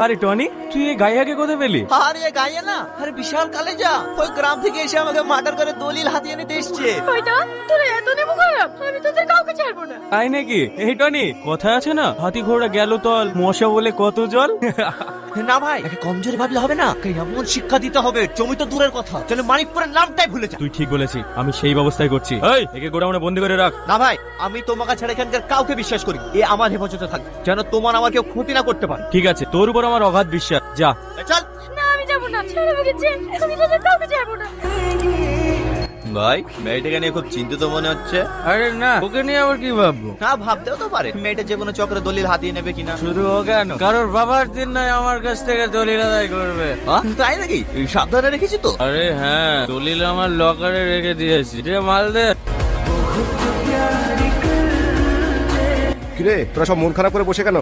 আরে টনি, তুই এই গাইয়াকে কোথায় পেলি? আরে গাইয়া না, আরে বিশাল কালেজা, ওই গ্রাম থেকে এসে আমাকে মার্ডার করে দলিল হাতিয়ে নিতে এসছে। তোরা এত নেবো খারাপ, আমি তোদের কাউকে ছাড়বো না। তাই নাকি? এই টনি, কথা আছে না, হাতি ঘোড়া গেল তল, মশা বলে কত জল। না ভাই, একে কমজোরি ভাবলে হবে না, এমন শিক্ষা দিতে হবে, জমি তো দূরের কথা, যেন মানিকপুরের নামটাই ভুলে যায়। তুই ঠিক বলেছিস, আমি সেই ব্যবস্থাই করছি। এই, একে গোডাউনে বন্দি করে রাখ। না ভাই, আমি তোমাকে ছাড়া এখানকার কাউকে বিশ্বাস করি, এ আমার হেফাজতে থাকবে, যেন তোমার আমার কেউ ক্ষতি না করতে পারে। ঠিক আছে, তোর উপর আমার অগাধ বিশ্বাস। যা চল। না আমি যাবো না, ছেড়ে আমাকে ছেড়ে, আমি তোদের কাউকে ছাড়বো না। ভাই, মেয়েটাকে নিয়ে খুব চিন্তিত মনে হচ্ছে। আরে না, ওকে নিয়ে আবার কি ভাববো? না, ভাবতেও তো পারে মেয়েটা যে কোনো চক্রে দলিল হাতিয়ে নেবে কিনা। শুধু ও কেন, কারোর বাবার দিন নয় আমার কাছ থেকে দলিল আদায় করবে। তাই নাকি? সাবধানে রেখেছি তো। আরে হ্যাঁ, দলিল আমার লকারে রেখে দিয়েছি। রে মাল দে। কিরে, তোরা সব মন খারাপ করে বসে কেন?